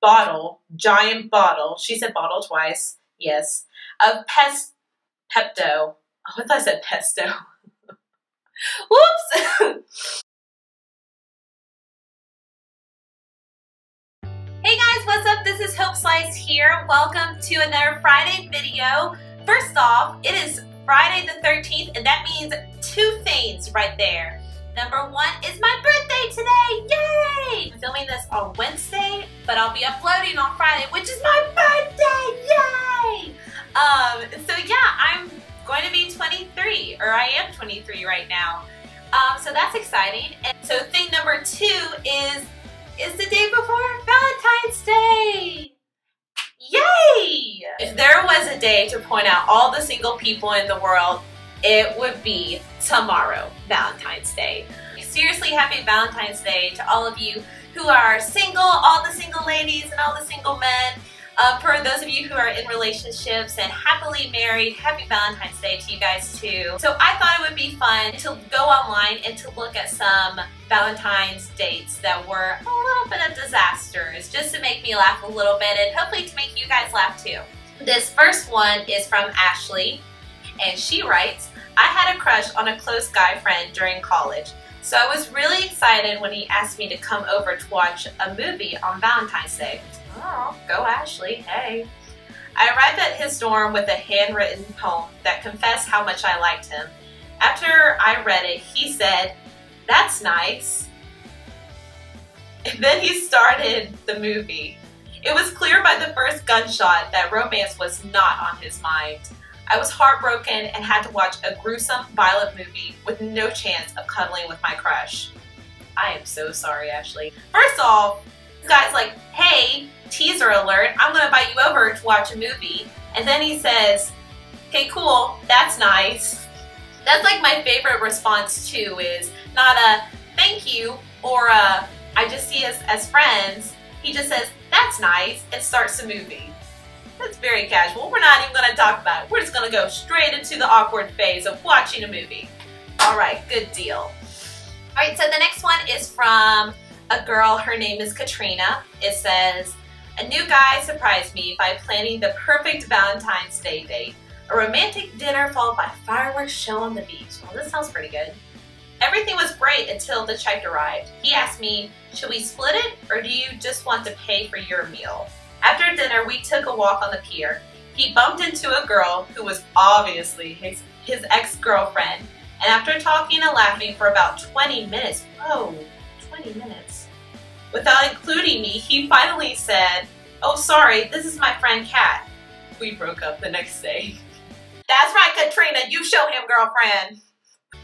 bottle, giant bottle, she said bottle twice, yes, of Pepto. Oh, I thought I said pesto. Whoops! Hey guys, what's up? This is Hope Slice here. Welcome to another Friday video. First off, it is Friday the 13th, and that means two things right there. Number one is my birthday today, yay! I'm filming this on Wednesday, but I'll be uploading on Friday, which is my birthday, yay! So yeah, I'm going to be 23, or I am 23 right now. So that's exciting. And so thing number two is the day before Valentine's Day. Yay! If there was a day to point out all the single people in the world, it would be tomorrow, Valentine's Day. Seriously, happy Valentine's Day to all of you who are single, all the single ladies and all the single men. For those of you who are in relationships and happily married, happy Valentine's Day to you guys too. So I thought it would be fun to go online and to look at some Valentine's dates that were a little bit of disasters, just to make me laugh a little bit and hopefully to make you guys laugh too. This first one is from Ashley, and she writes, I had a crush on a close guy friend during college, so I was really excited when he asked me to come over to watch a movie on Valentine's Day. Oh, go Ashley, hey. I arrived at his dorm with a handwritten poem that confessed how much I liked him. After I read it, he said, "That's nice." And then he started the movie. It was clear by the first gunshot that romance was not on his mind. I was heartbroken and had to watch a gruesome, violent movie with no chance of cuddling with my crush. I am so sorry, Ashley. First off, this guy's like, hey, teaser alert, I'm gonna invite you over to watch a movie. And then he says, okay, cool, that's nice. That's like my favorite response too, is not a thank you or a I just see us as friends. He just says, that's nice, and starts the movie. That's very casual. We're not even gonna talk about it. We're just gonna go straight into the awkward phase of watching a movie. All right, good deal. All right, so the next one is from a girl. Her name is Katrina. It says, a new guy surprised me by planning the perfect Valentine's Day date. A romantic dinner followed by a fireworks show on the beach. Well, this sounds pretty good. Everything was great until the check arrived. He asked me, should we split it or do you just want to pay for your meal? After dinner, we took a walk on the pier. He bumped into a girl who was obviously his ex-girlfriend. And after talking and laughing for about 20 minutes, whoa, 20 minutes, without including me, he finally said, oh, sorry, this is my friend Kat. We broke up the next day. That's right, Katrina, you show him, girlfriend.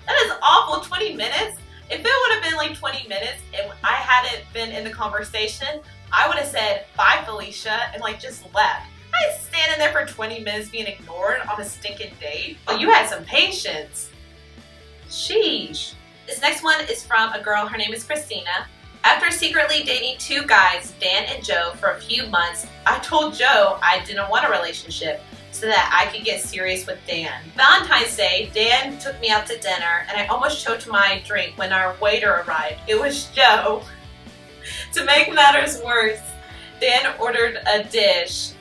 That is awful, 20 minutes. If it would have been like 20 minutes and I hadn't been in the conversation, I would have said, bye, Felicia, and like just left. I was standing there for 20 minutes being ignored on a stinking date. Oh, you had some patience. Sheesh. This next one is from a girl, her name is Christina. After secretly dating two guys, Dan and Joe, for a few months, I told Joe I didn't want a relationship so that I could get serious with Dan. Valentine's Day, Dan took me out to dinner and I almost choked my drink when our waiter arrived. It was Joe. To make matters worse, Dan ordered a dish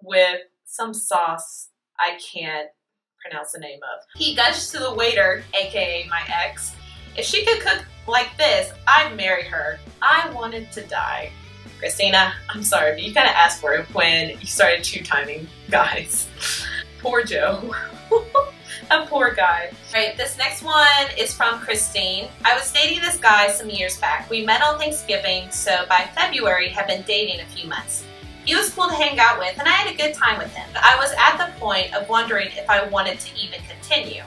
with some sauce I can't pronounce the name of. He gushed to the waiter, aka my ex, if she could cook like this, I'd marry her. I wanted to die. Christina, I'm sorry, but you kind of asked for it when you started two-timing guys. Poor Joe. A poor guy. Alright, this next one is from Christine. I was dating this guy some years back. We met on Thanksgiving, so by February had been dating a few months. He was cool to hang out with, and I had a good time with him. I was at the point of wondering if I wanted to even continue.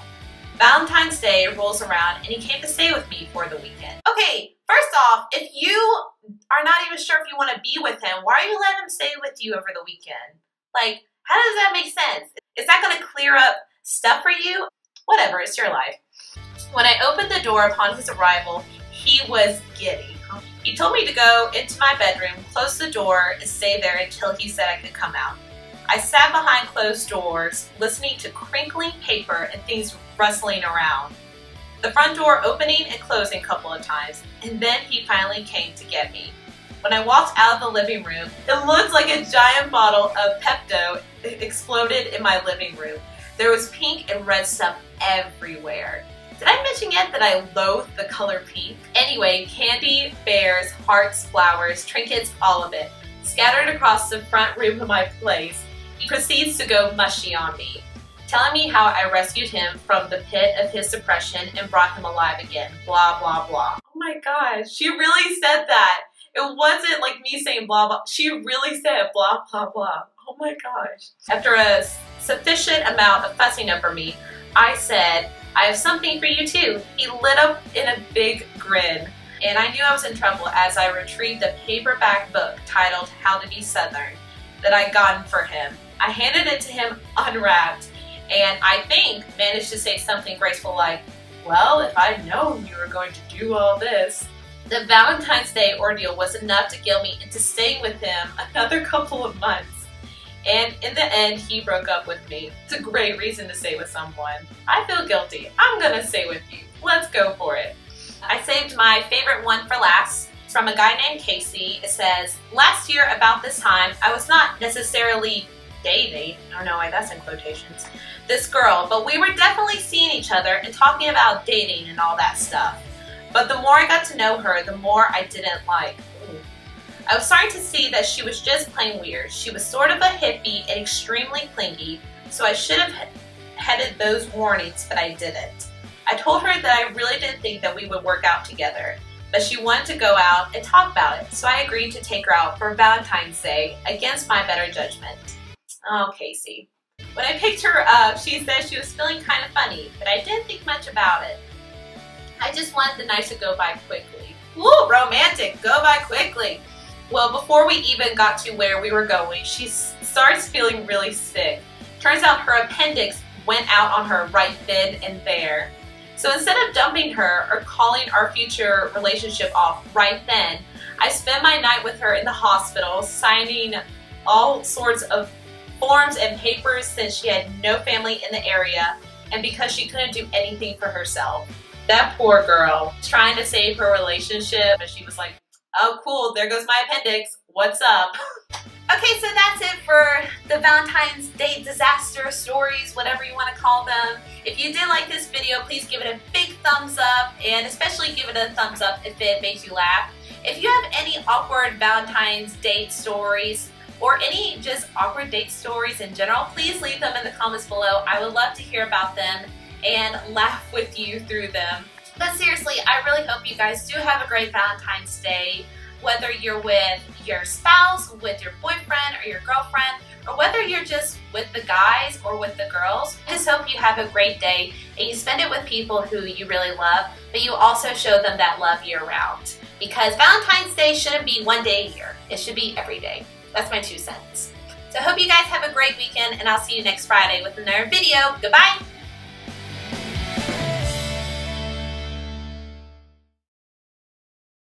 Valentine's Day rolls around, and he came to stay with me for the weekend. Okay, first off, if you are not even sure if you want to be with him, why are you letting him stay with you over the weekend? Like, how does that make sense? Is that going to clear up stuff for you? Whatever, it's your life. When I opened the door upon his arrival, he was giddy. He told me to go into my bedroom, close the door, and stay there until he said I could come out. I sat behind closed doors, listening to crinkling paper and things rustling around. The front door opening and closing a couple of times, and then he finally came to get me. When I walked out of the living room, it looked like a giant bottle of Pepto exploded in my living room. There was pink and red stuff everywhere. Did I mention yet that I loathe the color pink? Anyway, candy, bears, hearts, flowers, trinkets, all of it, scattered across the front room of my place. He proceeds to go mushy on me, telling me how I rescued him from the pit of his depression and brought him alive again, blah, blah, blah. Oh my gosh, she really said that. It wasn't like me saying blah, blah. She really said blah, blah, blah. Oh my gosh. After a sufficient amount of fussing over me, I said, I have something for you too. He lit up in a big grin, and I knew I was in trouble as I retrieved a paperback book titled How to Be Southern that I'd gotten for him. I handed it to him unwrapped, and I think managed to say something graceful like, well, if I'd known you were going to do all this. The Valentine's Day ordeal was enough to guilt me into staying with him another couple of months. And in the end, he broke up with me. It's a great reason to stay with someone. I feel guilty. I'm gonna stay with you. Let's go for it. I saved my favorite one for last. It's from a guy named Casey. It says, last year about this time, I was not necessarily dating, I don't know why that's in quotations, this girl, but we were definitely seeing each other and talking about dating and all that stuff. But the more I got to know her, the more I didn't like. Ooh. I was starting to see that she was just plain weird. She was sort of a hippie and extremely clingy, so I should have headed those warnings, but I didn't. I told her that I really didn't think that we would work out together, but she wanted to go out and talk about it, so I agreed to take her out for Valentine's Day against my better judgment. Oh, Casey. When I picked her up, she said she was feeling kind of funny, but I didn't think much about it. I just wanted the night to go by quickly. Woo, romantic, go by quickly. Well, before we even got to where we were going, she starts feeling really sick. Turns out her appendix went out on her right then and there. So instead of dumping her or calling our future relationship off right then, I spent my night with her in the hospital, signing all sorts of forms and papers since she had no family in the area and because she couldn't do anything for herself. That poor girl, trying to save her relationship, and she was like, oh cool, there goes my appendix, what's up? Okay, so that's it for the Valentine's Day disaster stories, whatever you want to call them. If you did like this video, please give it a big thumbs up, and especially give it a thumbs up if it makes you laugh. If you have any awkward Valentine's date stories, or any just awkward date stories in general, please leave them in the comments below. I would love to hear about them and laugh with you through them. But seriously, I really hope you guys do have a great Valentine's Day, whether you're with your spouse, with your boyfriend or your girlfriend, or whether you're just with the guys or with the girls. I just hope you have a great day and you spend it with people who you really love, but you also show them that love year-round. Because Valentine's Day shouldn't be one day a year. It should be every day. That's my 2 cents. So I hope you guys have a great weekend, and I'll see you next Friday with another video. Goodbye!